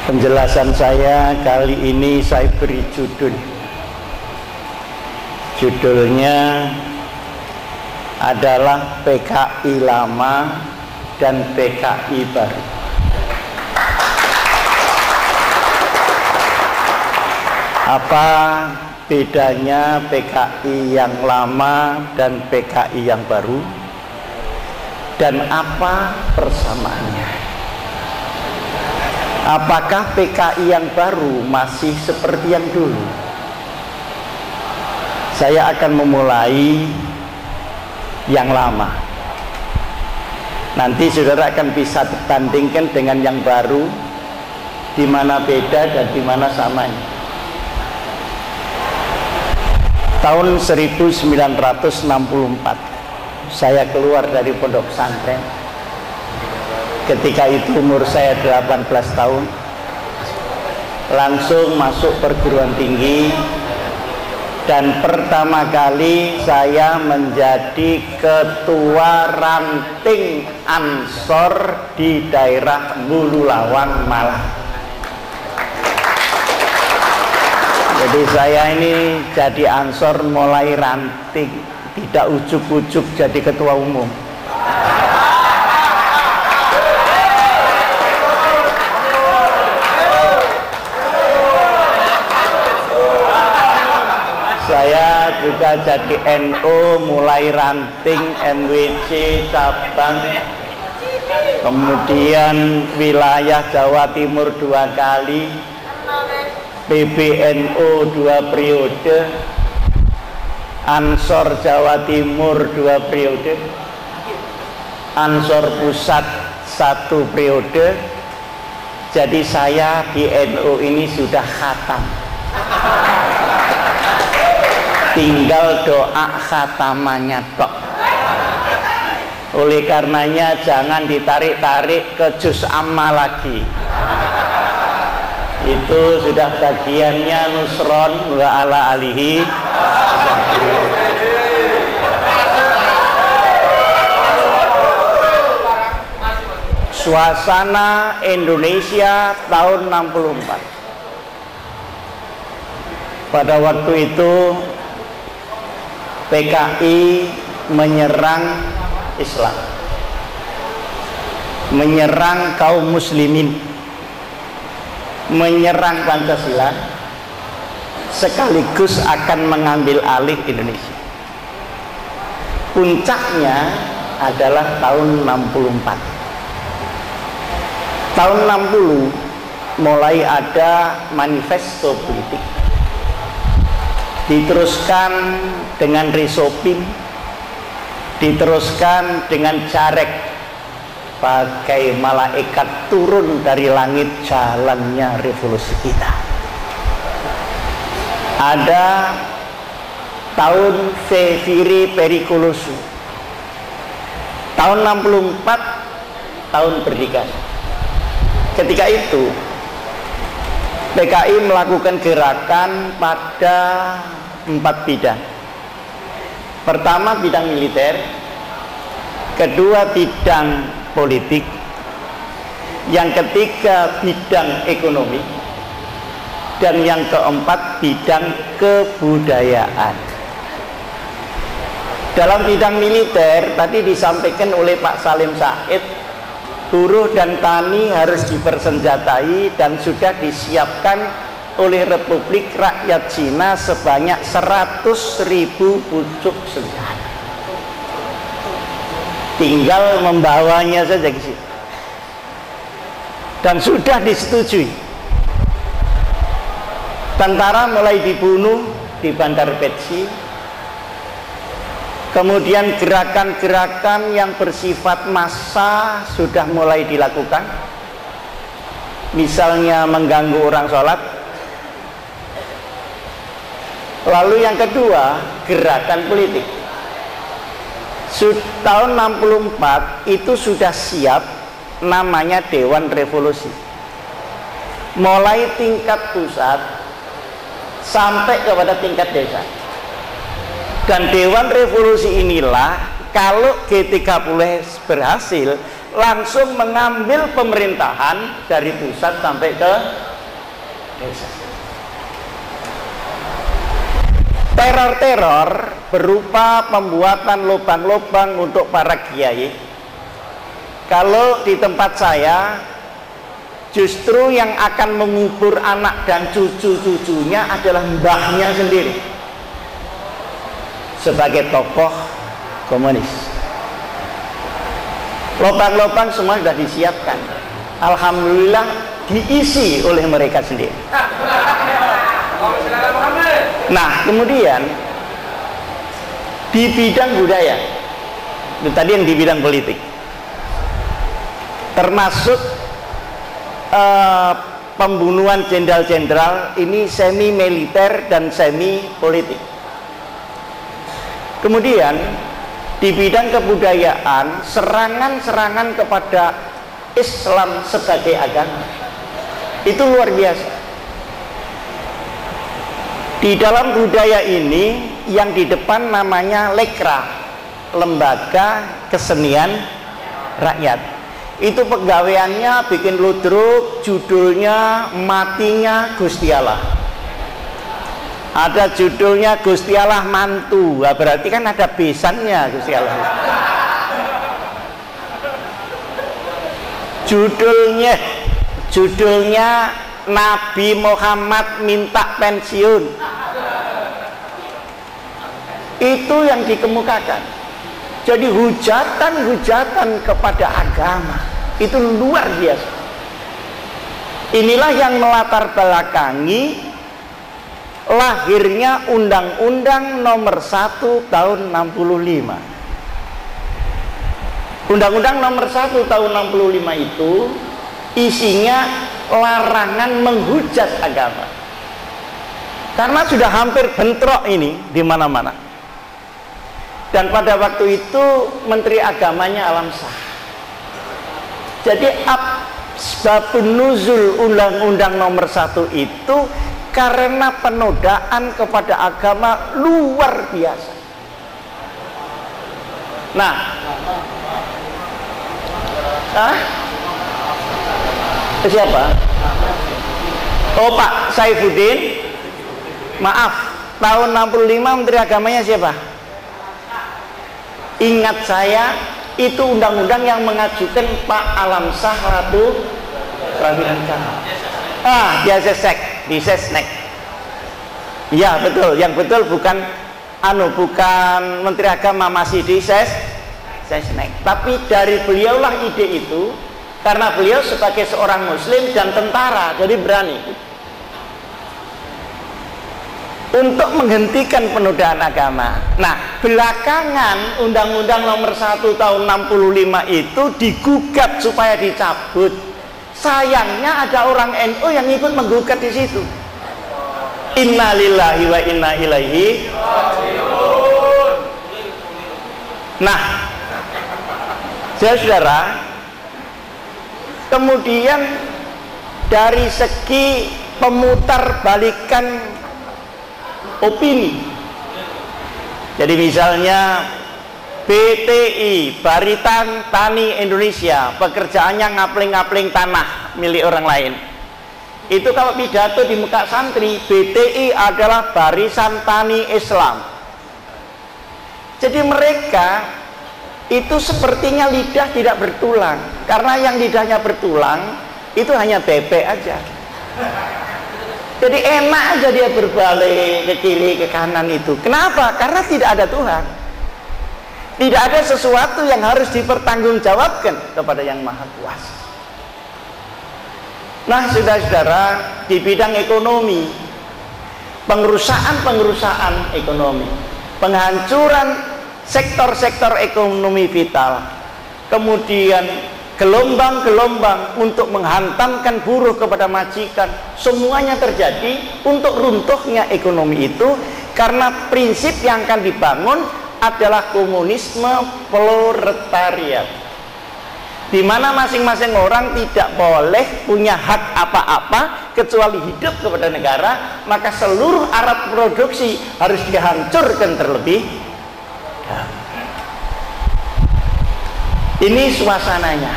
Penjelasan saya kali ini saya beri judulnya adalah PKI lama dan PKI baru. Apa bedanya PKI yang lama dan PKI yang baru, dan apa persamaannya? Apakah PKI yang baru masih seperti yang dulu? Saya akan memulai yang lama. Nanti saudara akan bisa bandingkan dengan yang baru, di mana beda dan di mana samanya. Tahun 1964 saya keluar dari pondok pesantren. Ketika itu umur saya 18 tahun, langsung masuk perguruan tinggi, dan pertama kali saya menjadi ketua ranting Ansor di daerah Bululawang, Malang. Jadi saya ini jadi Ansor mulai ranting, tidak ujuk-ujuk jadi ketua umum. Saya juga jadi NU, mulai ranting, NWC, cabang, kemudian wilayah Jawa Timur 2 kali, PBNU 2 periode, Ansor Jawa Timur 2 periode, Ansor Pusat 1 periode. Jadi saya di NU ini sudah khatam. Tinggal doa khatamannya tok. Oleh karenanya jangan ditarik-tarik ke juz amma lagi. Itu sudah bagiannya Nusron wa ala alihi. Suasana Indonesia tahun 64. Pada waktu itu PKI menyerang Islam, menyerang kaum muslimin, menyerang Pancasila, sekaligus akan mengambil alih Indonesia. Puncaknya adalah tahun 64. Tahun 60 mulai ada manifesto politik, diteruskan dengan resopim, diteruskan dengan carek, pakai malaikat turun dari langit jalannya revolusi kita. Ada tahun Veviri Pericoloso, tahun 64, tahun berdikari. Ketika itu PKI melakukan gerakan pada 4 bidang. Pertama bidang militer, kedua bidang politik, yang ketiga bidang ekonomi, dan yang keempat bidang kebudayaan. Dalam bidang militer tadi disampaikan oleh Pak Salim Said, buruh dan tani harus dipersenjatai dan sudah disiapkan oleh Republik Rakyat Cina sebanyak 100.000 pucuk senjata. Tinggal membawanya saja ke situ. Dan sudah disetujui. Tentara mulai dibunuh di Bandar Petsi. Kemudian gerakan-gerakan yang bersifat massa sudah mulai dilakukan. Misalnya mengganggu orang sholat. Lalu yang kedua, gerakan politik. Tahun 64 itu sudah siap, namanya Dewan Revolusi. Mulai tingkat pusat sampai kepada tingkat desa. Dan Dewan Revolusi inilah, kalau G30 berhasil, langsung mengambil pemerintahan dari pusat sampai ke desa. Teror-teror berupa pembuatan lubang-lubang untuk para kiai. Kalau di tempat saya, justru yang akan mengubur anak dan cucu-cucunya adalah mbahnya sendiri sebagai tokoh komunis. Lubang-lubang semua sudah disiapkan, alhamdulillah diisi oleh mereka sendiri. Nah, kemudian di bidang budaya, itu tadi yang di bidang politik, termasuk pembunuhan jenderal-jenderal ini semi militer dan semi politik. Kemudian di bidang kebudayaan, serangan-serangan kepada Islam sebagai agama itu luar biasa. Di dalam budaya ini yang di depan namanya Lekra, Lembaga Kesenian Rakyat. Itu pegawaiannya bikin ludruk, judulnya Matinya Gusti Allah. Ada judulnya Gusti Allah Mantu. Nah, berarti kan ada besannya Gusti Allah. Judulnya Nabi Muhammad minta pensiun. Itu yang dikemukakan. Jadi hujatan-hujatan kepada agama itu luar biasa. Inilah yang melatar belakangi lahirnya Undang-Undang Nomor 1 Tahun 65. Undang-Undang Nomor 1 Tahun 65 itu isinya larangan menghujat agama. Karena sudah hampir bentrok ini di mana-mana. Dan pada waktu itu Menteri Agamanya Alam Shah. Jadi asbabun nuzul Undang-Undang Nomor 1 itu karena penodaan kepada agama luar biasa. Nah, siapa? Oh, Pak Saifuddin. Maaf, tahun 65 Menteri Agamanya siapa? Ingat saya, itu undang-undang yang mengajukan Pak Alam Shah Ratu Prawiran. Dia di Sesnek. Ya betul, yang betul bukan Menteri Agama, masih di Sesnek. Tapi dari beliaulah ide itu, karena beliau sebagai seorang Muslim dan tentara, jadi berani untuk menghentikan penodaan agama. Nah, belakangan Undang-Undang Nomor 1 Tahun 65 itu digugat supaya dicabut. Sayangnya ada orang NU yang ikut menggugat di situ. Innalillahi wa inna ilaihi raji'un. Nah, saudara, kemudian dari segi pemutarbalikan opini, jadi misalnya BTI, Barisan Tani Indonesia, pekerjaannya ngapling-ngapling tanah milik orang lain. Itu kalau pidato di muka santri, BTI adalah Barisan Tani Islam. Jadi mereka itu sepertinya lidah tidak bertulang, karena yang lidahnya bertulang itu hanya bebek aja. Jadi enak aja dia berbalik ke kiri ke kanan itu. Kenapa? Karena tidak ada Tuhan. Tidak ada sesuatu yang harus dipertanggungjawabkan kepada Yang Maha Kuasa. Nah, saudara-saudara, di bidang ekonomi, pengerusakan ekonomi, penghancuran sektor-sektor ekonomi vital, kemudian gelombang-gelombang untuk menghantamkan buruh kepada majikan, semuanya terjadi untuk runtuhnya ekonomi itu, karena prinsip yang akan dibangun adalah komunisme proletariat, di mana masing-masing orang tidak boleh punya hak apa-apa kecuali hidup kepada negara. Maka seluruh alat produksi harus dihancurkan terlebih dahulu. Ini suasananya.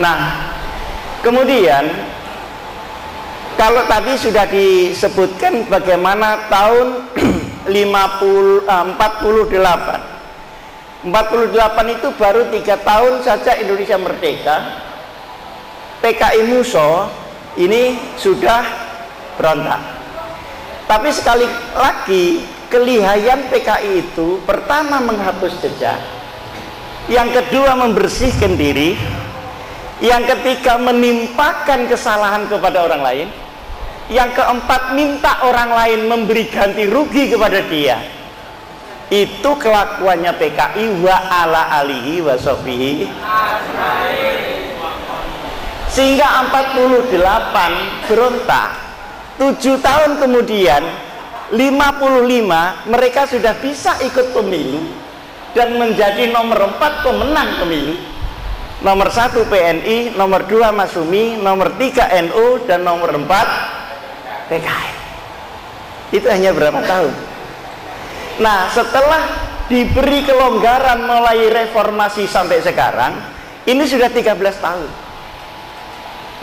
Nah, kemudian kalau tadi sudah disebutkan bagaimana tahun 48 itu baru 3 tahun saja Indonesia merdeka. PKI Muso ini sudah berontak. Tapi sekali lagi, kelihayan PKI itu pertama menghapus jejak, yang kedua membersihkan diri, yang ketiga menimpakan kesalahan kepada orang lain, yang keempat minta orang lain memberi ganti rugi kepada dia. Itu kelakuannya PKI wa ala alihi wa sahbihi. Sehingga 48 berontak. 7 tahun kemudian 55 mereka sudah bisa ikut pemilu dan menjadi nomor 4 pemenang pemilu. Nomor 1 PNI, nomor 2 Masyumi, nomor 3 NU, dan nomor 4 PKI. Itu hanya berapa tahun? Nah, setelah diberi kelonggaran mulai reformasi sampai sekarang, ini sudah 13 tahun.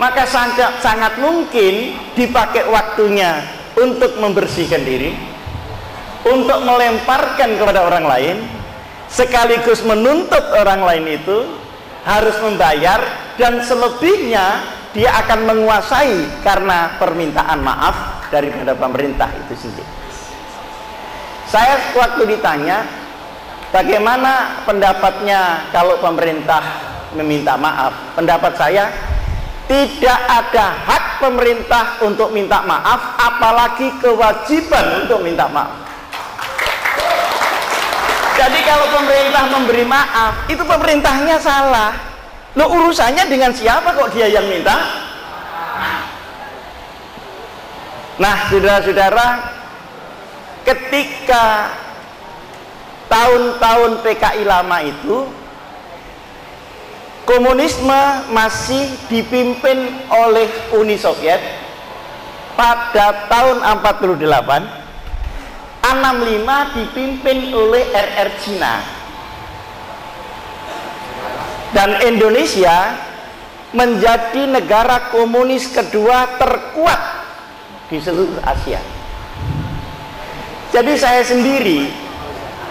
Maka sangat mungkin dipakai waktunya untuk membersihkan diri, untuk melemparkan kepada orang lain, sekaligus menuntut orang lain itu harus membayar, dan selebihnya dia akan menguasai karena permintaan maaf daripada pemerintah itu sendiri. Saya waktu ditanya bagaimana pendapatnya kalau pemerintah meminta maaf, pendapat saya, tidak ada hak pemerintah untuk minta maaf, apalagi kewajiban untuk minta maaf. Jadi kalau pemerintah memberi maaf, itu pemerintahnya salah. Loh, urusannya dengan siapa kok dia yang minta? Nah, saudara-saudara, ketika tahun-tahun PKI lama itu, komunisme masih dipimpin oleh Uni Soviet. Pada tahun 48, 65 dipimpin oleh RR Cina, dan Indonesia menjadi negara komunis kedua terkuat di seluruh Asia. Jadi saya sendiri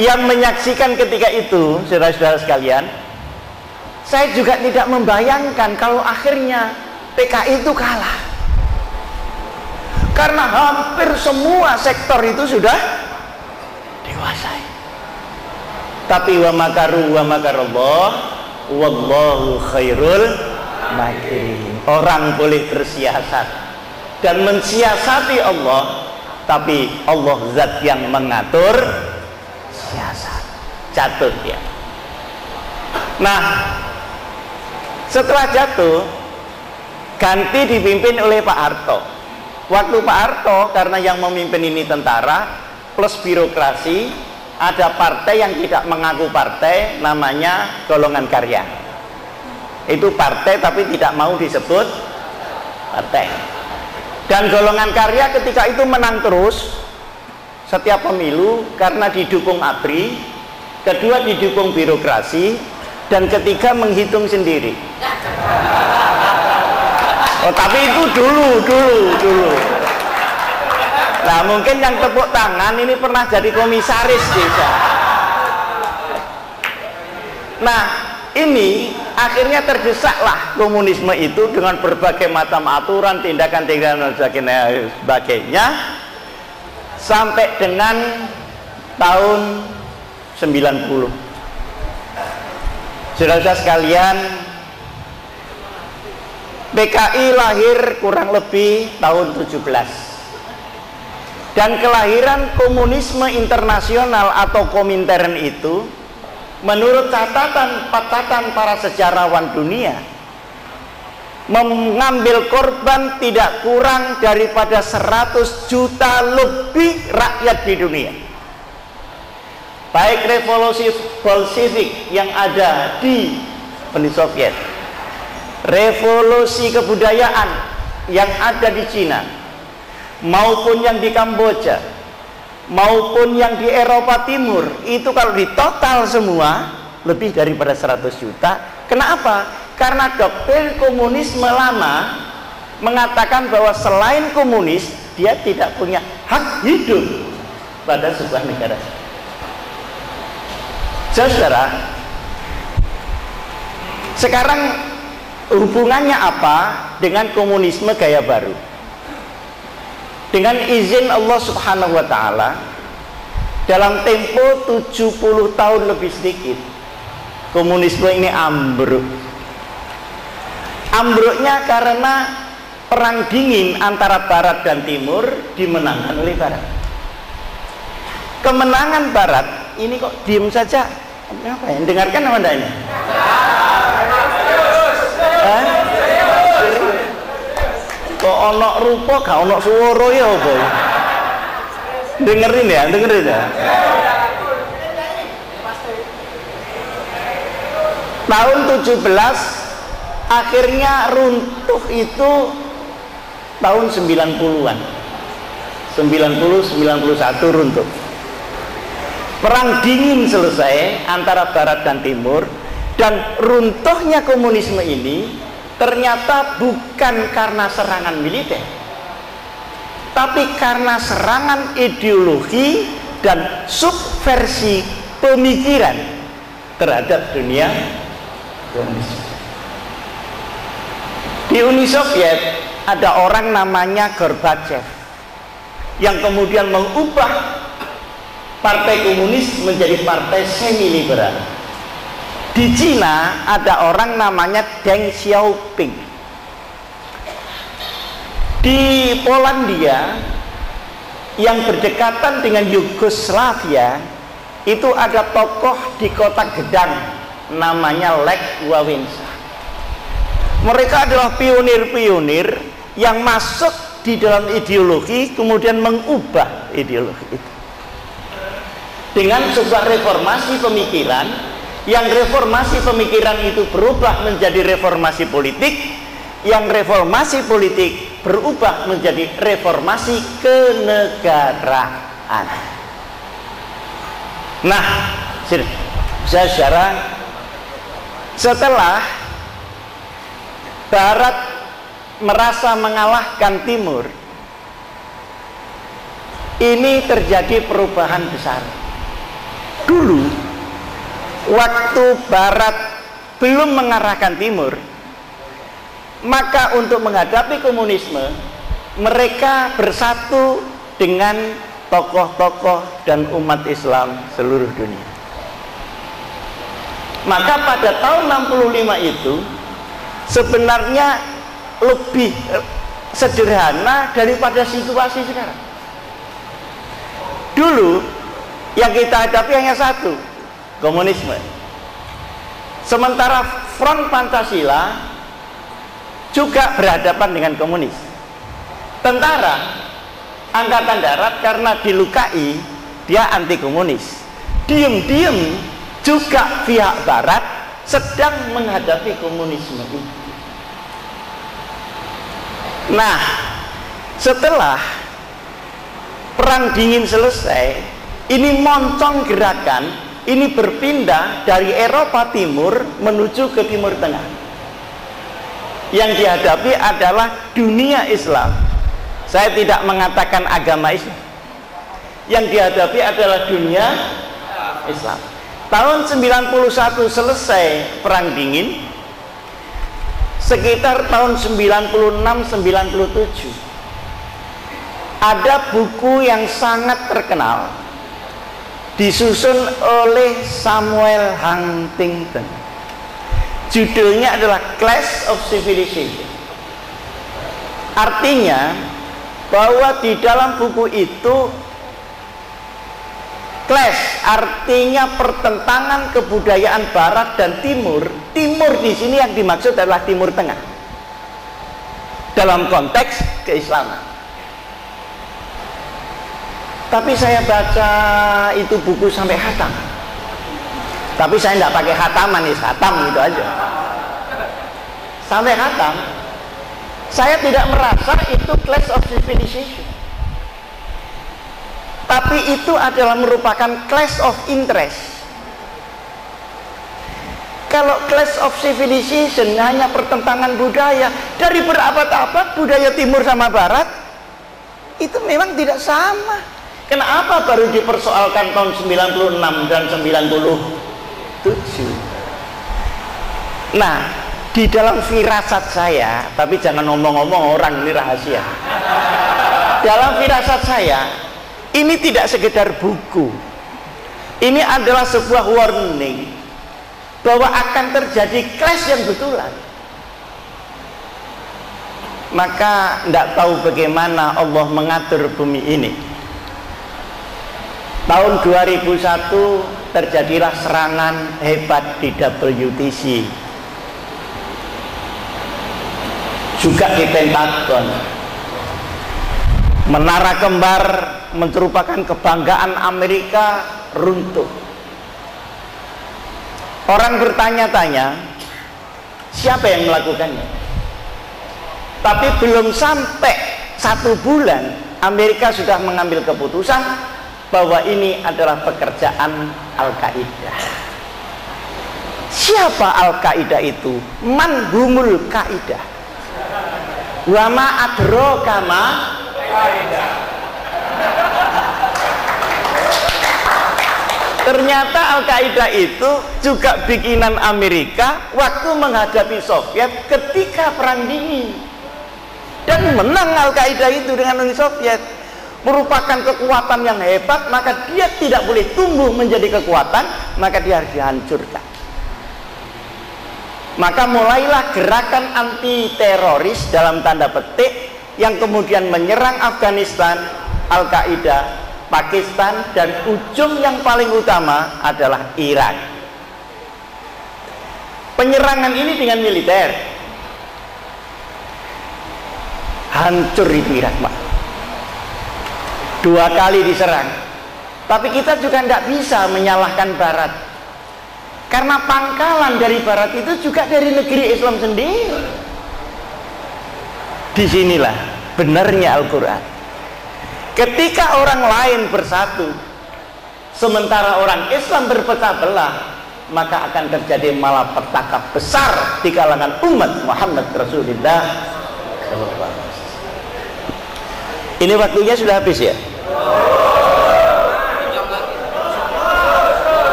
yang menyaksikan ketika itu, saudara-saudara sekalian, saya juga tidak membayangkan kalau akhirnya PKI itu kalah, karena hampir semua sektor itu sudah dikuasai. Tapi wa makaru wa makarallah wallahu khairul makirin. Orang boleh bersiasat dan mensiasati Allah, tapi Allah zat yang mengatur siasat. Jatuh dia. Nah, setelah jatuh, ganti dipimpin oleh Pak Harto. Waktu Pak Harto, karena yang memimpin ini tentara plus birokrasi, ada partai yang tidak mengaku partai, namanya Golongan Karya. Itu partai tapi tidak mau disebut partai. Dan Golongan Karya ketika itu menang terus setiap pemilu karena didukung ABRI, kedua didukung birokrasi, dan ketiga menghitung sendiri. Oh, tapi itu dulu. Nah, mungkin yang tepuk tangan ini pernah jadi komisaris desa. Nah, ini akhirnya tergesaklah komunisme itu dengan berbagai macam aturan, tindakan-tindakan dan sebagainya, sampai dengan tahun 90. Saudara-saudara sekalian, PKI lahir kurang lebih tahun 17, dan kelahiran komunisme internasional atau Komintern itu menurut catatan para sejarawan dunia mengambil korban tidak kurang daripada 100 juta lebih rakyat di dunia, baik revolusi Bolshevik yang ada di Uni Soviet, revolusi kebudayaan yang ada di Cina, maupun yang di Kamboja, maupun yang di Eropa Timur. Itu kalau ditotal semua lebih daripada 100 juta. Kenapa? Karena doktrin komunisme lama mengatakan bahwa selain komunis, dia tidak punya hak hidup pada sebuah negara. Saudara, sekarang hubungannya apa dengan komunisme gaya baru? Dengan izin Allah Subhanahu wa ta'ala, dalam tempo 70 tahun lebih sedikit, komunisme ini ambruk. Ambruknya karena perang dingin antara Barat dan Timur dimenangkan oleh Barat. Kemenangan Barat ini kok diem saja? Apa ya? Dengarkan apa enggak ini? Kok ono rupa gak ono suara ya apa? Dengerin ya, dengerin ya. Tahun 17 akhirnya runtuh itu tahun 90-an. 90-91 runtuh. Perang dingin selesai antara Barat dan Timur, dan runtuhnya komunisme ini ternyata bukan karena serangan militer, tapi karena serangan ideologi dan subversi pemikiran terhadap dunia komunis. Di Uni Soviet ada orang namanya Gorbachev yang kemudian mengubah partai komunis menjadi partai semi liberal. Di Cina ada orang namanya Deng Xiaoping. Di Polandia yang berdekatan dengan Yugoslavia itu ada tokoh di kota Gdańsk namanya Lech Wałęsa. Mereka adalah pionir-pionir yang masuk di dalam ideologi kemudian mengubah ideologi itu dengan sebuah reformasi pemikiran, yang reformasi pemikiran itu berubah menjadi reformasi politik, yang reformasi politik berubah menjadi reformasi kenegaraan. Nah, saudara, setelah Barat merasa mengalahkan Timur, ini terjadi perubahan besar. Dulu waktu Barat belum mengarahkan Timur, maka untuk menghadapi komunisme mereka bersatu dengan tokoh-tokoh dan umat Islam seluruh dunia. Maka pada tahun 65 itu sebenarnya lebih sederhana daripada situasi sekarang. Dulu yang kita hadapi hanya satu, komunisme. Sementara Front Pancasila juga berhadapan dengan komunis. Tentara Angkatan Darat karena dilukai, dia anti komunis. Diam-diam juga pihak Barat sedang menghadapi komunisme ini. Nah, setelah Perang Dingin selesai, ini moncong gerakan, ini berpindah dari Eropa Timur menuju ke Timur Tengah. Yang dihadapi adalah dunia Islam. Saya tidak mengatakan agama Islam. Yang dihadapi adalah dunia Islam. Tahun 91 selesai Perang Dingin, sekitar tahun 96-97 ada buku yang sangat terkenal disusun oleh Samuel Huntington. Judulnya adalah Clash of Civilization. Artinya bahwa di dalam buku itu clash artinya pertentangan kebudayaan Barat dan Timur. Timur di sini yang dimaksud adalah Timur Tengah dalam konteks keislaman. Tapi saya baca itu buku sampai khatam. Tapi saya tidak pakai khataman, khatam gitu aja. Sampai khatam. Saya tidak merasa itu clash of civilization. Tapi itu adalah merupakan clash of interest. Kalau clash of civilization hanya pertentangan budaya, dari berabad-abad budaya timur sama barat itu memang tidak sama. Kenapa baru dipersoalkan tahun 96 dan 97? Nah, di dalam firasat saya, tapi jangan ngomong-ngomong orang, ini rahasia. Dalam firasat saya, ini tidak sekedar buku. Ini adalah sebuah warning bahwa akan terjadi clash yang betulan. Maka tidak tahu bagaimana Allah mengatur bumi ini. Tahun 2001 terjadilah serangan hebat di WTC, juga di Pentagon. Menara kembar merupakan kebanggaan Amerika runtuh. Orang bertanya-tanya siapa yang melakukannya. Tapi belum sampai 1 bulan Amerika sudah mengambil keputusan bahwa ini adalah pekerjaan Al-Qaeda. Siapa Al-Qaeda itu? Man humul Qaeda? Wa ma adraka ma Qaeda. Ternyata Al-Qaeda itu juga bikinan Amerika waktu menghadapi Soviet ketika Perang Dingin. Dan menang Al-Qaeda itu dengan Uni Soviet. Merupakan kekuatan yang hebat, maka dia tidak boleh tumbuh menjadi kekuatan, maka dia harus dihancurkan. Maka mulailah gerakan anti teroris dalam tanda petik yang kemudian menyerang Afghanistan, Al-Qaeda, Pakistan, dan ujung yang paling utama adalah Irak. Penyerangan ini dengan militer hancur itu Irak, Pak. 2 kali diserang. Tapi kita juga tidak bisa menyalahkan Barat, karena pangkalan dari Barat itu juga dari negeri Islam sendiri. Disinilah benarnya Al-Quran. Ketika orang lain bersatu sementara orang Islam berpecah belah, maka akan terjadi malapetaka besar di kalangan umat Muhammad Rasulullah. Ini waktunya sudah habis ya?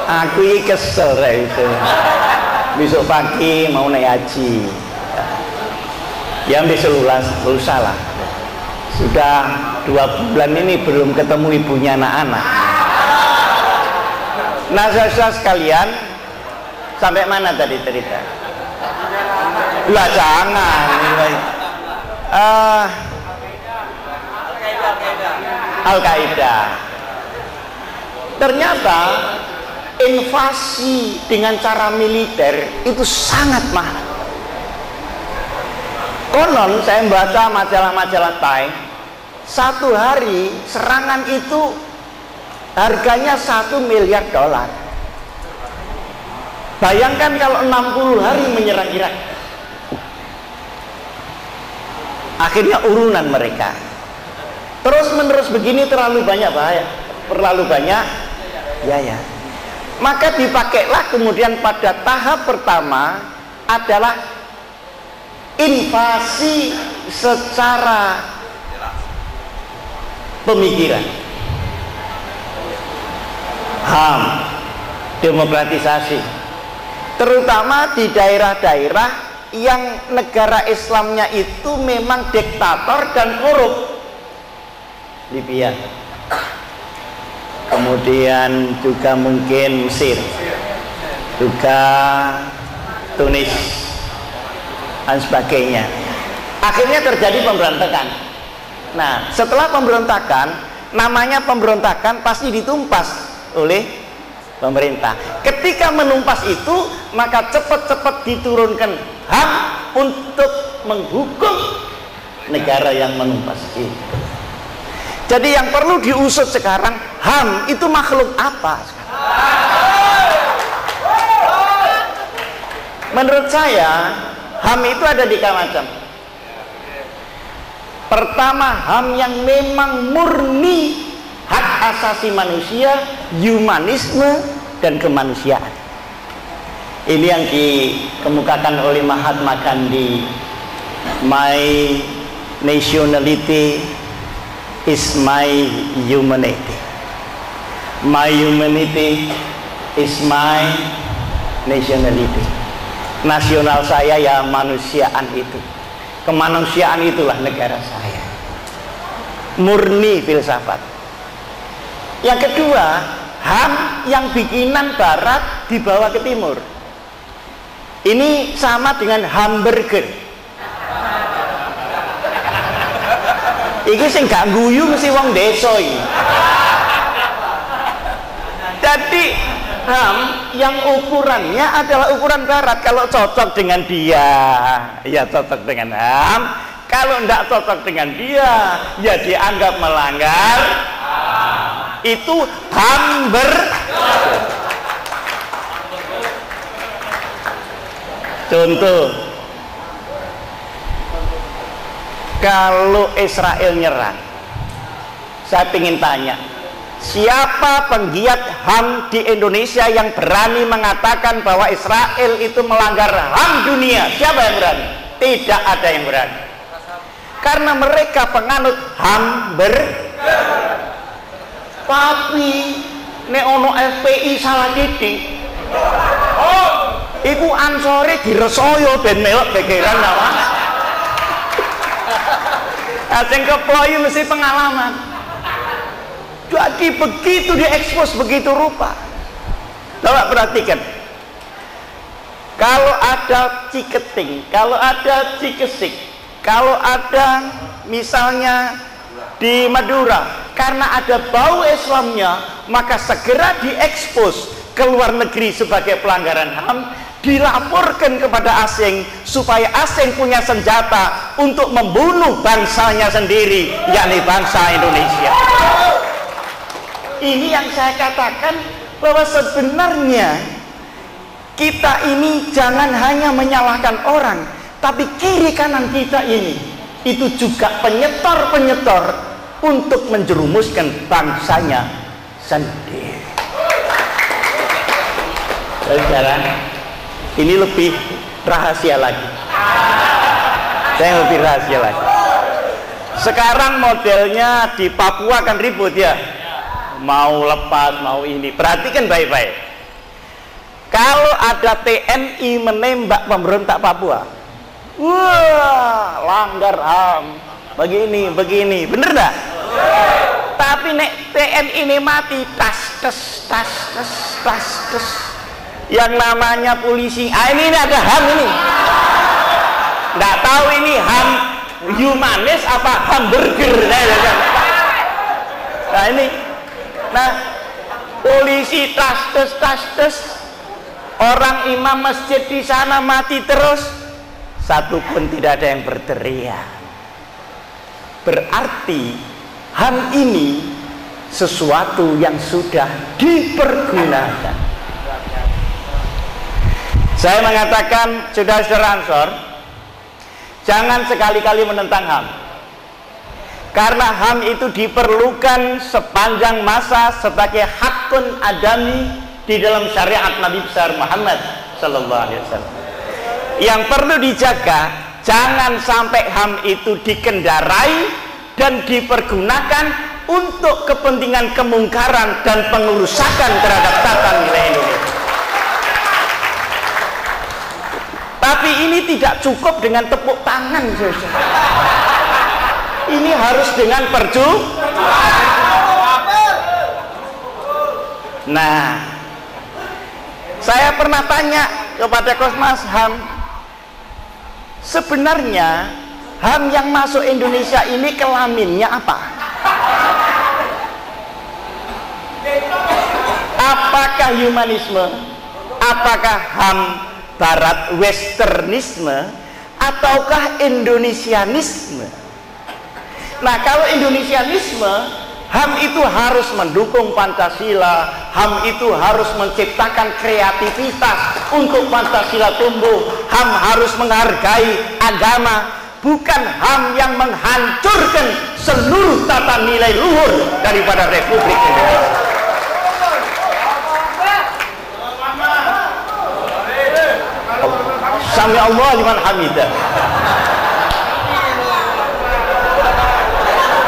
Aku ini kesel itu. Besok pagi mau naik haji. Ya besok lusa lah. Sudah 2 bulan ini belum ketemu ibunya anak-anak. Nah, saudara sekalian, sampai mana tadi cerita? Lah jangan. Al-Qaeda. Ternyata invasi dengan cara militer itu sangat mahal. Konon saya membaca majalah-majalah Time, 1 hari serangan itu harganya $1 miliar. Bayangkan kalau 60 hari menyerang Irak. Akhirnya urunan mereka. Terus menerus begini terlalu banyak bahaya, terlalu banyak biaya. Maka dipakailah kemudian pada tahap pertama adalah invasi secara pemikiran, HAM, demokratisasi, terutama di daerah-daerah yang negara Islamnya itu memang diktator dan korup. Libya, kemudian juga mungkin Mesir, juga Tunis dan sebagainya. Akhirnya terjadi pemberontakan. Nah, setelah pemberontakan, namanya pemberontakan pasti ditumpas oleh pemerintah. Ketika menumpas itu, maka cepat-cepat diturunkan HAM untuk menghukum negara yang menumpas itu. Jadi yang perlu diusut sekarang, HAM itu makhluk apa? Menurut saya, HAM itu ada 3 macam. Pertama, HAM yang memang murni hak asasi manusia, humanisme, dan kemanusiaan. Ini yang dikemukakan oleh Mahatma Gandhi. My nationality is my humanity. My humanity is my nationality. Nasional saya ya manusiaan itu. Kemanusiaan itulah negara saya. Murni filsafat. Yang kedua, HAM yang bikinan barat dibawa ke timur. Ini sama dengan hamburger. Iki sing gak guyu mesti wong desa iki. Jadi HAM yang ukurannya adalah ukuran barat. Kalau cocok dengan dia, ya cocok dengan HAM. Kalau tidak cocok dengan dia, ya dianggap melanggar. Itu hamburger. Contoh, kalau Israel nyerang, saya ingin tanya, siapa penggiat HAM di Indonesia yang berani mengatakan bahwa Israel itu melanggar HAM dunia? Siapa yang berani? Tidak ada yang berani. Karena mereka penganut hamburger. Tapi nek ono FPI salah titik, iku ansore diresaya ben melok gegeran apa? Asing keployu mesti pengalaman. Jadi begitu diekspos begitu rupa. Coba perhatikan. Kalau ada Ciketing, kalau ada Cikesik, kalau ada misalnya di Madura, karena ada bau Islamnya, maka segera diekspos ke luar negeri sebagai pelanggaran HAM, dilaporkan kepada asing supaya asing punya senjata untuk membunuh bangsanya sendiri, yakni bangsa Indonesia. Ini yang saya katakan bahwa sebenarnya kita ini jangan hanya menyalahkan orang, tapi kiri kanan kita ini itu juga penyetor-penyetor untuk menjerumuskan bangsanya sendiri. Sekarang ini lebih rahasia lagi. Saya lebih rahasia lagi. Sekarang modelnya di Papua kan ribut ya, mau lepas mau ini. Perhatikan baik-baik. Kalau ada TNI menembak pemberontak Papua, wah langgar HAM, begini, bener nggak? Tapi nek TNI ini mati, tas yang namanya polisi, ini ada HAM ini, nggak tahu ini HAM humanis apa hamburger. Nah ini, polisi tas, orang imam masjid di sana mati terus, satu pun tidak ada yang berteriak. Berarti HAM ini sesuatu yang sudah dipergunakan. Saya mengatakan, saudara-saudara Ansor, jangan sekali-kali menentang HAM, karena HAM itu diperlukan sepanjang masa sebagai hakun adami di dalam syariat Nabi besar Muhammad Sallallahu Alaihi Wasallam. Yang perlu dijaga, jangan sampai HAM itu dikendarai dan dipergunakan untuk kepentingan kemungkaran dan pengerusakan terhadap tata nilai Indonesia. Tapi ini tidak cukup dengan tepuk tangan, saudara. Ini harus dengan perjuangan. Nah, saya pernah tanya kepada Kosmas HAM, sebenarnya HAM yang masuk Indonesia ini kelaminnya apa? Apakah humanisme? Apakah HAM barat westernisme? Ataukah Indonesianisme? Nah, kalau Indonesianisme, HAM itu harus mendukung Pancasila, HAM itu harus menciptakan kreativitas untuk Pancasila tumbuh, HAM harus menghargai agama, bukan HAM yang menghancurkan seluruh tata nilai luhur daripada Republik Indonesia. Sami Allah liman hamidah.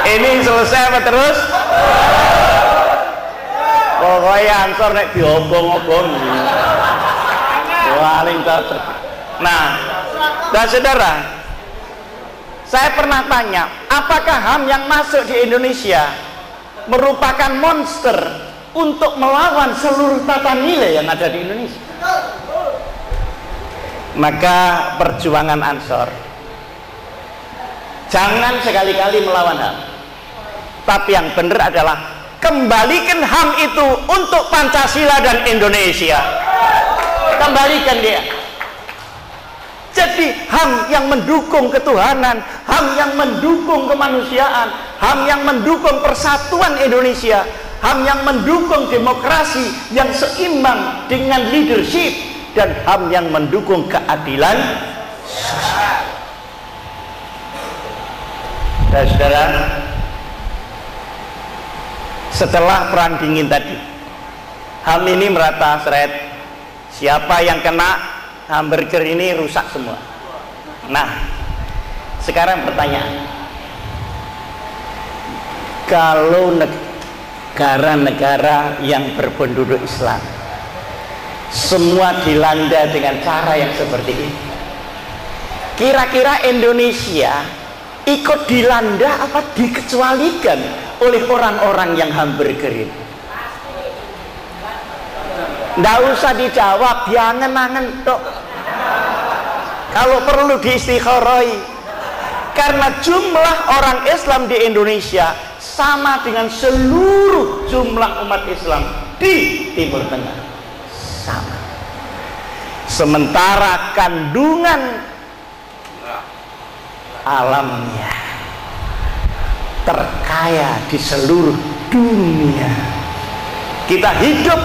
Ini selesai apa terus? Pokoknya Ansor nek diobong-obong. Paling cocok. Nah, saudara, saya pernah tanya, apakah HAM yang masuk di Indonesia merupakan monster untuk melawan seluruh tata nilai yang ada di Indonesia? Maka perjuangan Ansor, jangan sekali-kali melawan HAM, tapi yang benar adalah kembalikan HAM itu untuk Pancasila dan Indonesia. Kembalikan dia. Jadi HAM yang mendukung ketuhanan, HAM yang mendukung kemanusiaan, HAM yang mendukung persatuan Indonesia, HAM yang mendukung demokrasi yang seimbang dengan leadership, dan HAM yang mendukung keadilan sosial. Saudara, setelah perang dingin tadi, HAM ini merata seret. Siapa yang kena hamburger ini rusak semua. Nah, sekarang pertanyaan, kalau negara-negara yang berpenduduk Islam semua dilanda dengan cara yang seperti ini, kira-kira Indonesia ikut dilanda apa dikecualikan oleh orang-orang yang hamburger ini? Nggak usah dijawab, diangen-angen tok. Kalau perlu diistikharoi, karena jumlah orang Islam di Indonesia sama dengan seluruh jumlah umat Islam di Timur Tengah, sama. Sementara kandungan alamnya terkaya di seluruh dunia. Kita hidup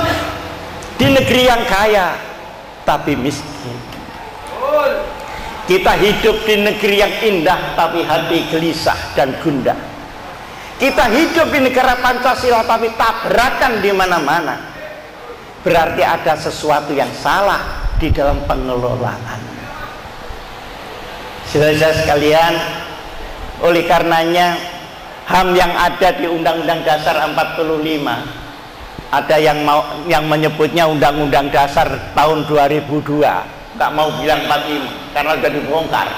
di negeri yang kaya tapi miskin. Kita hidup di negeri yang indah tapi hati gelisah dan gundah. Kita hidup di negara Pancasila tapi tabrakan di mana-mana. Berarti ada sesuatu yang salah di dalam pengelolaan. Saudara sekalian, oleh karenanya HAM yang ada di Undang-Undang Dasar 45, ada yang menyebutnya Undang-Undang Dasar tahun 2002, nggak mau bilang 45 karena sudah dibongkar.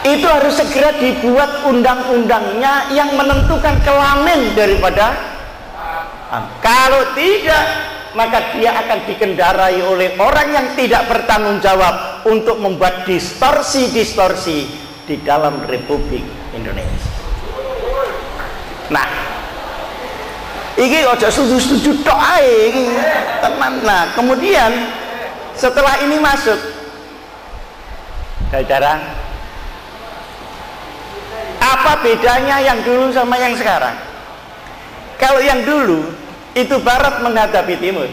Itu harus segera dibuat undang-undangnya yang menentukan kelamin daripada HAM. Kalau tidak, maka dia akan dikendarai oleh orang yang tidak bertanggung jawab untuk membuat distorsi-distorsi di dalam Republik Indonesia. Nah, iki ojo setuju-setuju tok ae iki, teman. Nah, kemudian setelah ini masuk, saudara, apa bedanya yang dulu sama yang sekarang? Kalau yang dulu itu Barat menghadapi Timur,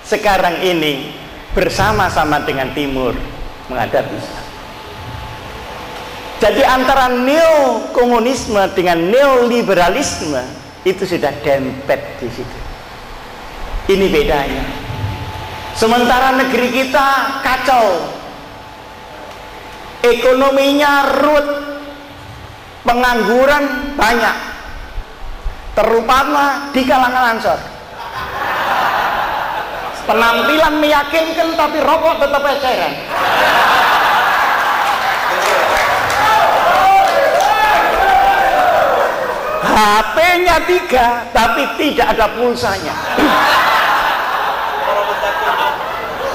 sekarang ini bersama-sama dengan Timur menghadapi Islam. Jadi antara neokomunisme dengan neoliberalisme itu sudah dempet di situ. Ini bedanya. Sementara negeri kita kacau, ekonominya ruwet, pengangguran banyak, terutama di kalangan Ansor. Penampilan meyakinkan tapi rokok tetap eceran. HP-nya 3 tapi tidak ada pulsanya.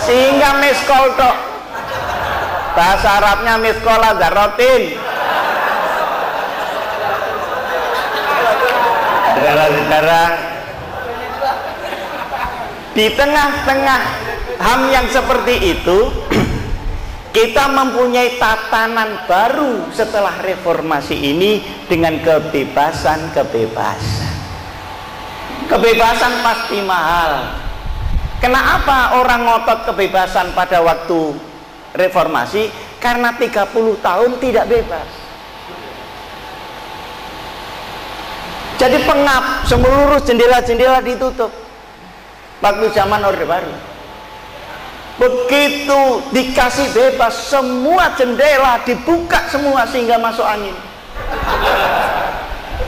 Sehingga miskol tok. Bahasa Arabnya miskola zarotin. Saudara-saudara, di tengah-tengah HAM yang seperti itu, kita mempunyai tatanan baru setelah reformasi ini dengan kebebasan-kebebasan. Kebebasan pasti mahal. Kenapa orang ngotot kebebasan pada waktu reformasi? Karena 30 tahun tidak bebas. Jadi pengap, seluruh jendela-jendela ditutup waktu zaman Orde Baru. Begitu dikasih bebas, semua jendela dibuka semua sehingga masuk angin.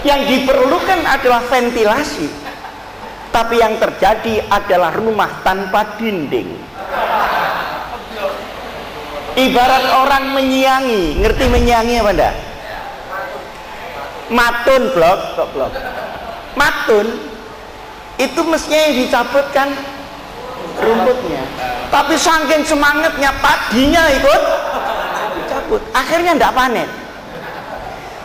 Yang diperlukan adalah ventilasi, tapi yang terjadi adalah rumah tanpa dinding. Ibarat orang menyiangi, ngerti menyiangi apa enggak? Matun blok. Matun itu mestinya yang dicabut kan rumputnya, tapi saking semangatnya padinya ikut dicabut, akhirnya enggak panen.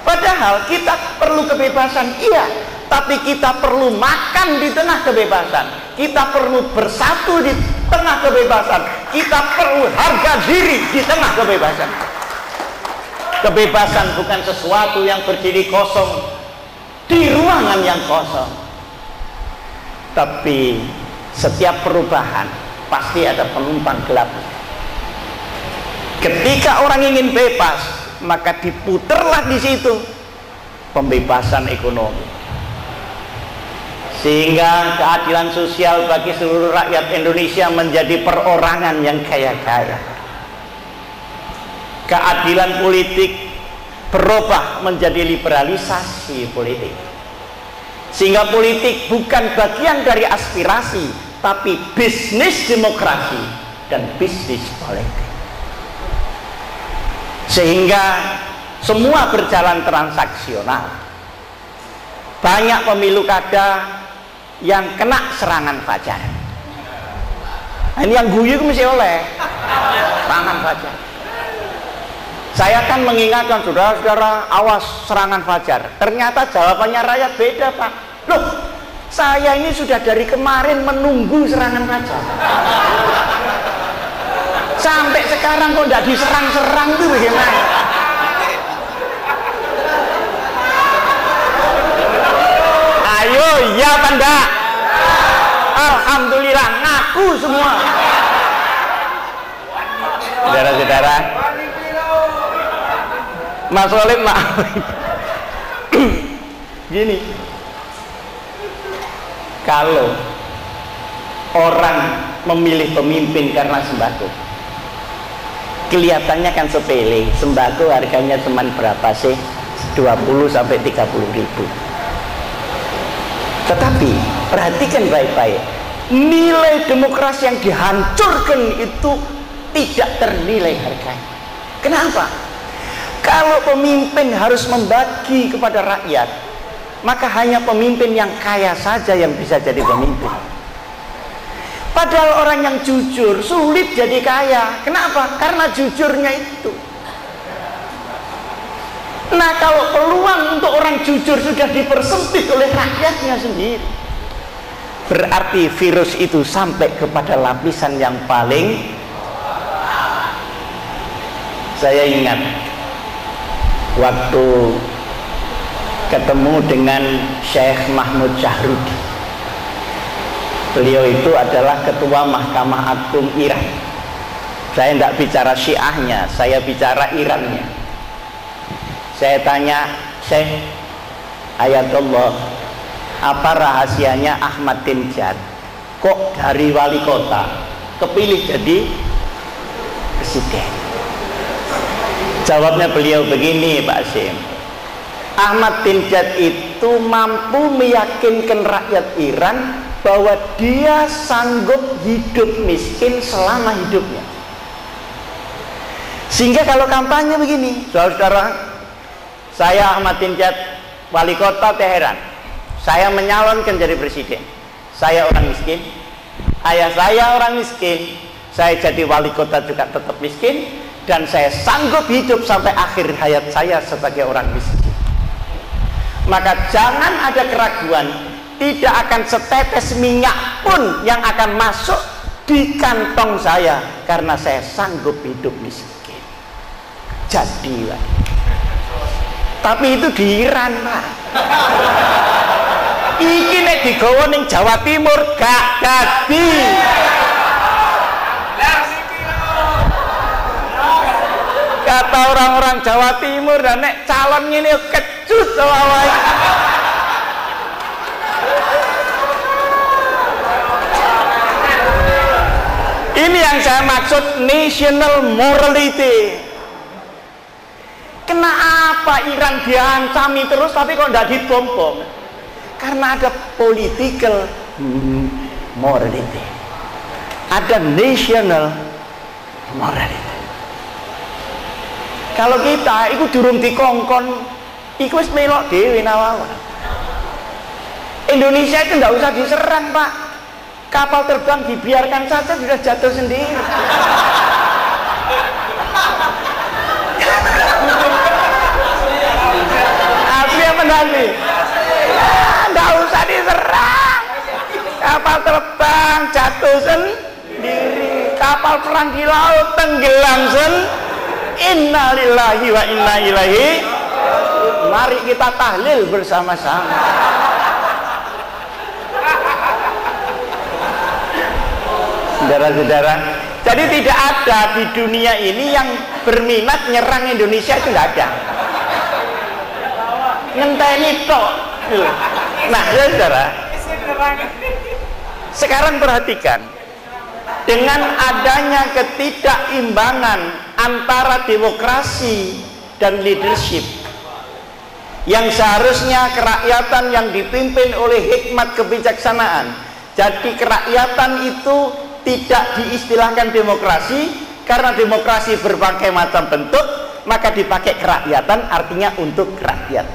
Padahal kita perlu kebebasan, iya, tapi kita perlu makan di tengah kebebasan, kita perlu bersatu di tengah kebebasan, kita perlu harga diri di tengah kebebasan. Kebebasan bukan sesuatu yang berdiri kosong di ruangan yang kosong, tapi setiap perubahan pasti ada penumpang gelap. Ketika orang ingin bebas, maka diputerlah di situ pembebasan ekonomi, sehingga keadilan sosial bagi seluruh rakyat Indonesia menjadi perorangan yang kaya-kaya. Keadilan politik berubah menjadi liberalisasi politik, sehingga politik bukan bagian dari aspirasi, tapi bisnis demokrasi dan bisnis politik. Sehingga semua berjalan transaksional. Banyak pemilu kada yang kena serangan fajar. Nah, ini yang guyu mesti oleh serangan fajar. Saya kan mengingatkan saudara-saudara, awas serangan fajar. Ternyata jawabannya rakyat beda, Pak. Loh, saya ini sudah dari kemarin menunggu serangan fajar. Sampai sekarang kok tidak diserang-serang itu bagaimana? Ayo, iya apa enggak? Alhamdulillah, ngaku semua. Saudara-saudara, Mas Olim, gini, kalau orang memilih pemimpin karena sembako, kelihatannya kan sepele. Sembako harganya cuma berapa sih? 20 sampai 30 ribu. Tetapi perhatikan baik-baik, nilai demokrasi yang dihancurkan itu tidak ternilai harganya. Kenapa? Kalau pemimpin harus membagi kepada rakyat, maka hanya pemimpin yang kaya saja yang bisa jadi pemimpin. Padahal orang yang jujur sulit jadi kaya. Kenapa? Karena jujurnya itu. Nah, kalau peluang untuk orang jujur sudah dipersempit oleh rakyatnya sendiri, berarti virus itu sampai kepada lapisan yang paling. Saya ingat waktu ketemu dengan Syekh Mahmud Syahrudi. Beliau itu adalah ketua Mahkamah Agung Iran. Saya tidak bicara Syiahnya, saya bicara Irannya. Saya tanya, Syekh Ayatullah, apa rahasianya Ahmad Timjat kok dari wali kota kepilih jadi presiden? Jawabnya beliau begini, Pak Sim. Ahmad Timjat itu mampu meyakinkan rakyat Iran bahwa dia sanggup hidup miskin selama hidupnya. Sehingga kalau kampanye begini, saudara-saudara, saya Ahmad Timjat, wali kota Teheran, saya menyalonkan jadi presiden. Saya orang miskin, ayah saya orang miskin, saya jadi wali kota juga tetap miskin, dan saya sanggup hidup sampai akhir hayat saya sebagai orang miskin. Maka jangan ada keraguan, tidak akan setetes minyak pun yang akan masuk di kantong saya karena saya sanggup hidup miskin. Jadi, Pak. Tapi itu di Iran, Pak. Iki nek digawa ning Jawa Timur gak dadi. Kata orang-orang Jawa Timur, dan nek calon ngene kecut wae. Ini yang saya maksud national morality. Kenapa Iran diancami terus tapi kok tidak dibom-bom? Karena ada political morality, ada national morality. Kalau kita itu durung dikongkon, iku wis melok dhewe nawawa. Indonesia itu tidak usah diserang, Pak. Kapal terbang dibiarkan saja sudah jatuh sendiri. Apa yang menanti? Tidak usah diserang. Kapal terbang jatuh sendiri. Kapal perang di laut tenggelam sendiri. Inna lillahi wa inna ilaihi. Mari kita tahlil bersama-sama. Saudara-saudara, jadi tidak ada di dunia ini yang berminat nyerang Indonesia, itu tidak ada. Ngenteni tok. Nah, saudara, sekarang perhatikan, dengan adanya ketidakimbangan antara demokrasi dan leadership, yang seharusnya kerakyatan yang dipimpin oleh hikmat kebijaksanaan, jadi kerakyatan itu tidak diistilahkan demokrasi, karena demokrasi berbagai macam bentuk, maka dipakai kerakyatan, artinya untuk rakyat.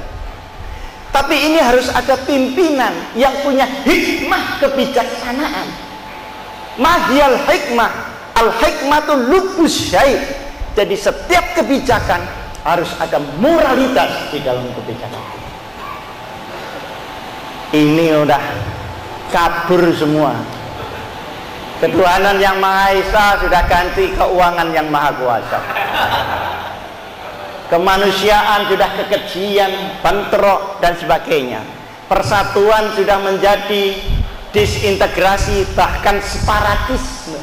Tapi ini harus ada pimpinan yang punya hikmah kebijaksanaan. Mahyal hikmah, al hikmatu lubus syai'. Jadi setiap kebijakan harus ada moralitas di dalam kebijakan. Ini udah kabur semua. Ketuhanan yang Maha Esa sudah ganti keuangan yang Maha Kuasa. Kemanusiaan sudah kekejian, bentrok dan sebagainya. Persatuan sudah menjadi disintegrasi, bahkan separatisme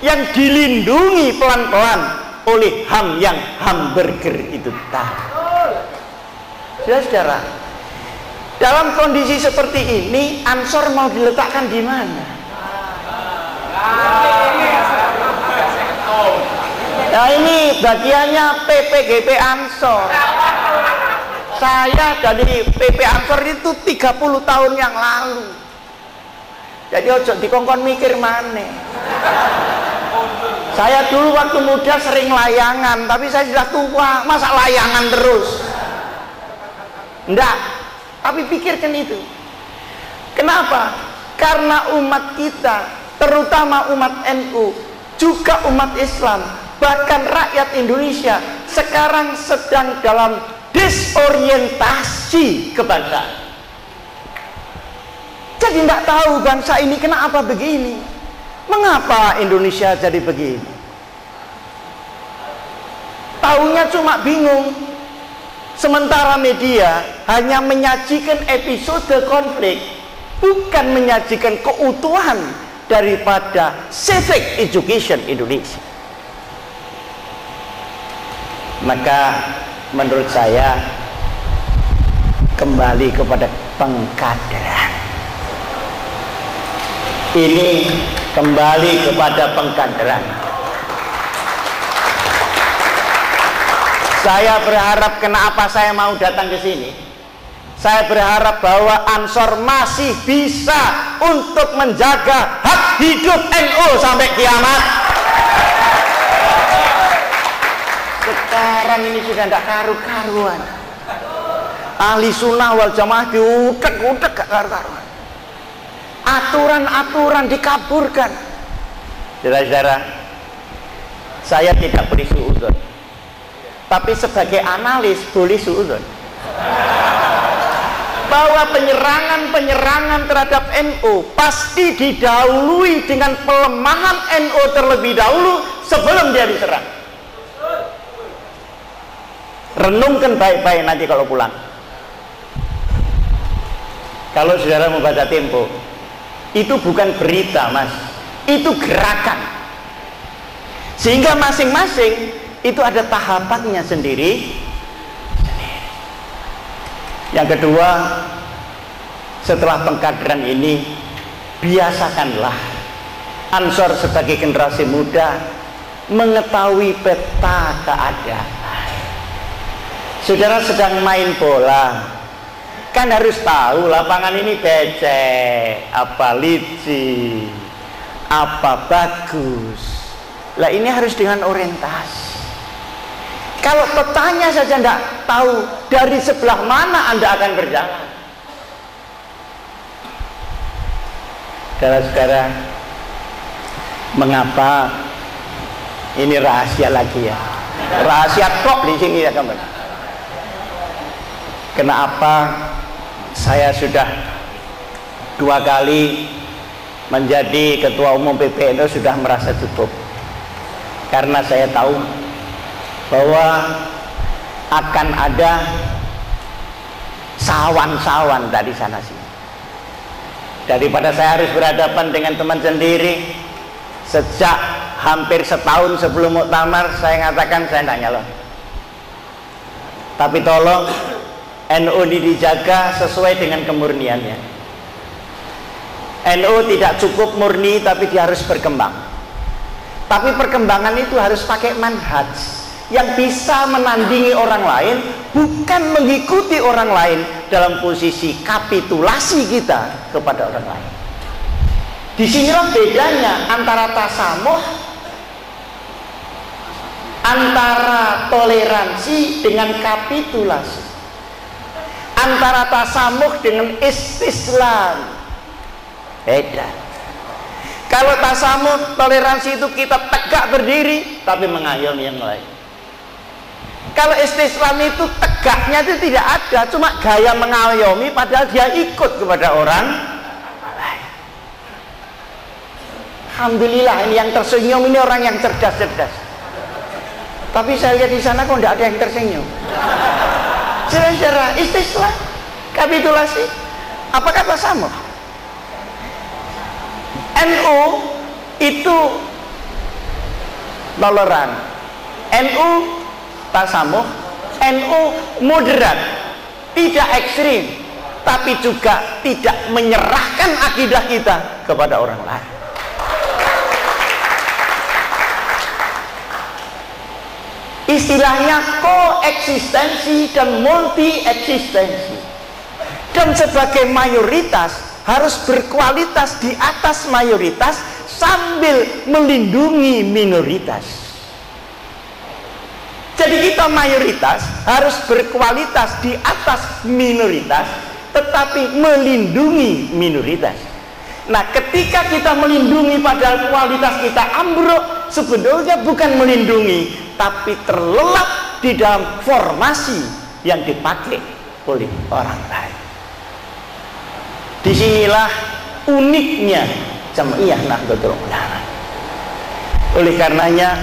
yang dilindungi pelan-pelan oleh HAM yang hamburger itu tadi. Saudara, dalam kondisi seperti ini, Ansor mau diletakkan di mana? Nah, ini bagiannya PPGP Ansor. Saya dari PP Ansor itu 30 tahun yang lalu. Jadi ojo dikongkon mikir maneh. Saya dulu waktu muda sering layangan, tapi saya sudah tua, masa layangan terus? Enggak, tapi pikirkan itu. Kenapa? Karena umat kita, terutama umat NU, juga umat Islam, bahkan rakyat Indonesia sekarang sedang dalam disorientasi kebangsaan. Jadi tidak tahu bangsa ini kenapa begini, mengapa Indonesia jadi begini. Taunya cuma bingung. Sementara media hanya menyajikan episode konflik, bukan menyajikan keutuhan daripada civic education Indonesia. Maka menurut saya kembali kepada pengkaderan. Ini kembali kepada pengkaderan. Saya berharap, kenapa saya mau datang ke sini? Saya berharap bahwa Ansor masih bisa untuk menjaga hak hidup NU sampai kiamat. Sekarang ini sudah tidak karu-karuan. Ahli sunnah wal jamaah diutek-utek gak karu-karuan. Aturan-aturan dikaburkan. Saudara-saudara, saya tidak beri suudzon, tapi sebagai analis boleh suudzon bahwa penyerangan-penyerangan terhadap NU pasti didahului dengan pelemahan NU terlebih dahulu sebelum dia diserang. Renungkan baik-baik nanti kalau pulang. Kalau saudara membaca Tempo, itu bukan berita, Mas, itu gerakan. Sehingga masing-masing itu ada tahapannya sendiri. Yang kedua, setelah pengkaderan ini, biasakanlah Ansor sebagai generasi muda mengetahui peta keadaan. Saudara sedang main bola, kan harus tahu lapangan ini becek, apa licin, apa bagus. Lah ini harus dengan orientasi. Kalau petanya saja tidak tahu dari sebelah mana Anda akan berjalan. Saudara-saudara, mengapa ini rahasia lagi ya? Rahasia kok di sini ya teman. Kenapa saya sudah 2 kali menjadi ketua umum PBNU sudah merasa cukup? Karena saya tahu bahwa akan ada sawan-sawan dari sana sini. Daripada saya harus berhadapan dengan teman sendiri, sejak hampir setahun sebelum muktamar saya mengatakan saya tidak nyalon. Tapi tolong NU ini dijaga sesuai dengan kemurniannya. NU tidak cukup murni, tapi dia harus berkembang. Tapi perkembangan itu harus pakai manhaj yang bisa menandingi orang lain, bukan mengikuti orang lain dalam posisi kapitulasi kita kepada orang lain. Disinilah bedanya antara tasamuh, antara toleransi dengan kapitulasi, antara tasamuh dengan istislam. Beda. Kalau tasamuh, toleransi itu kita tegak berdiri tapi mengayomi yang lain. Kalau istislam itu tegaknya itu tidak ada, cuma gaya mengayomi padahal dia ikut kepada orang lain. Alhamdulillah, ini yang tersenyum ini orang yang cerdas-cerdas. Tapi saya lihat di sana kok tidak ada yang tersenyum. Saudara, istislam, kapitulasi, apa kata sama? NU itu toleran, NU tasamuh, NU moderat, tidak ekstrim, tapi juga tidak menyerahkan akidah kita kepada orang lain. Istilahnya koeksistensi dan multi eksistensi. Dan sebagai mayoritas harus berkualitas di atas mayoritas sambil melindungi minoritas. Jadi kita mayoritas harus berkualitas di atas minoritas, tetapi melindungi minoritas. Nah, ketika kita melindungi padahal kualitas kita ambruk, sebetulnya bukan melindungi, tapi terlelap di dalam formasi yang dipakai oleh orang lain. Disinilah uniknya Jam'iyah Nahdlatul Ulama. Oleh karenanya,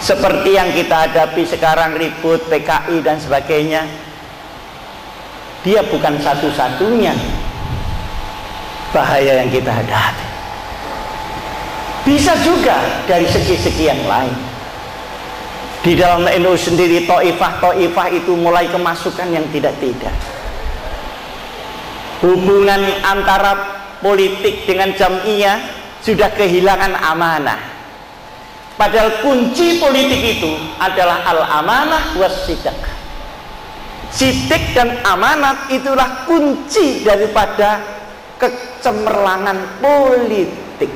seperti yang kita hadapi sekarang, ribut PKI dan sebagainya, dia bukan satu-satunya bahaya yang kita hadapi. Bisa juga dari segi-segi yang lain. Di dalam NU sendiri, To'ifah itu mulai kemasukan yang tidak-tidak. Hubungan antara politik dengan Jam'iyah sudah kehilangan amanah. Padahal kunci politik itu adalah al-amanah was-sidq. Sidq dan amanat itulah kunci daripada kecemerlangan politik.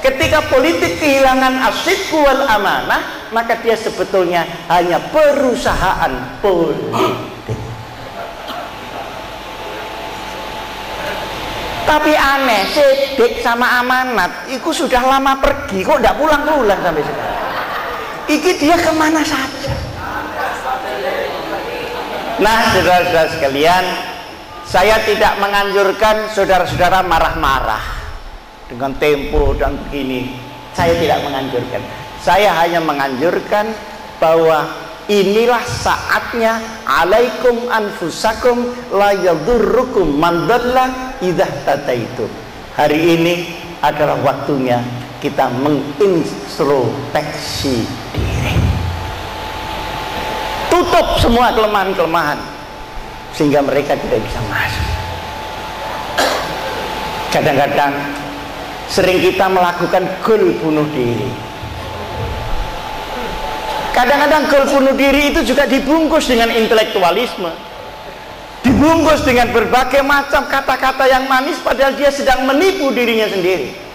Ketika politik kehilangan as-sidq wal amanah, maka dia sebetulnya hanya perusahaan politik. Tapi aneh, sidq sama amanat itu sudah lama pergi, kok tidak pulang-pulang sampai sekarang. Iki dia kemana saja. Nah, saudara-saudara sekalian, saya tidak menganjurkan saudara-saudara marah-marah dengan tempo dan begini. Saya tidak menganjurkan. Saya hanya menganjurkan bahwa inilah saatnya, alaikum anfusakum la yadurrukum man dhalla idza tataitum. Hari ini adalah waktunya kita mengintrospeksi diri. Tutup semua kelemahan-kelemahan sehingga mereka tidak bisa masuk. Kadang-kadang sering kita melakukan gol bunuh diri. Kadang-kadang gol bunuh diri itu juga dibungkus dengan intelektualisme, dibungkus dengan berbagai macam kata-kata yang manis, padahal dia sedang menipu dirinya sendiri.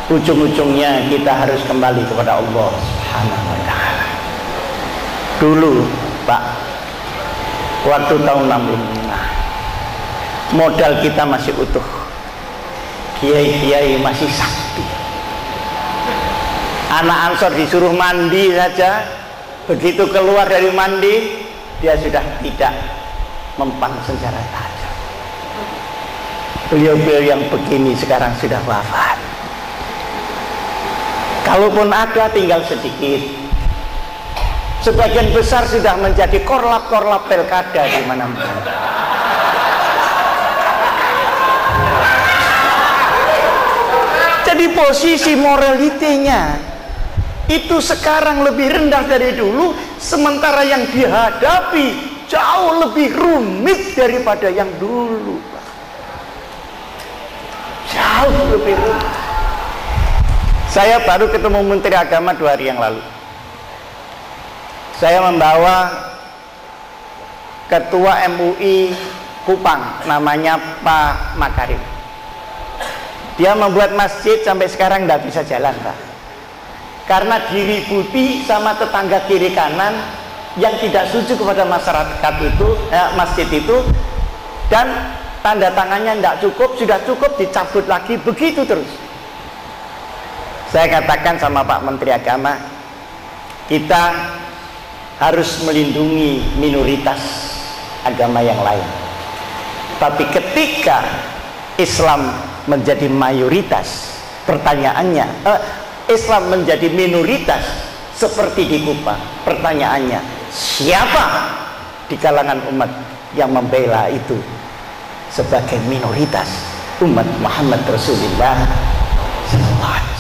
Ujung-ujungnya kita harus kembali kepada Allah Subhanahu wa ta'ala. Dulu Pak, waktu tahun 65, modal kita masih utuh, kiai-kiai masih sakti. Anak Ansor disuruh mandi saja, begitu keluar dari mandi dia sudah tidak mempan senjata tajam. Beliau-beliau yang begini sekarang sudah wafat. Kalaupun ada tinggal sedikit. Sebagian besar sudah menjadi korlap-korlap pilkada di mana-mana. Jadi posisi moralitinya itu sekarang lebih rendah dari dulu, sementara yang dihadapi jauh lebih rumit daripada yang dulu, Pak. Jauh lebih rumit. Saya baru ketemu Menteri Agama 2 hari yang lalu. Saya membawa Ketua MUI Kupang, namanya Pak Makarim. Dia membuat masjid sampai sekarang tidak bisa jalan, Pak, karena diributi sama tetangga kiri kanan yang tidak setuju kepada masyarakat itu, masjid itu, dan tanda tangannya tidak cukup, sudah cukup dicabut lagi, begitu terus. Saya katakan sama Pak Menteri Agama, kita harus melindungi minoritas agama yang lain, tapi ketika Islam menjadi mayoritas, pertanyaannya, Islam menjadi minoritas seperti di Kupang, pertanyaannya, siapa di kalangan umat yang membela itu sebagai minoritas umat Muhammad Rasulullah sallallahu alaihi wasallam?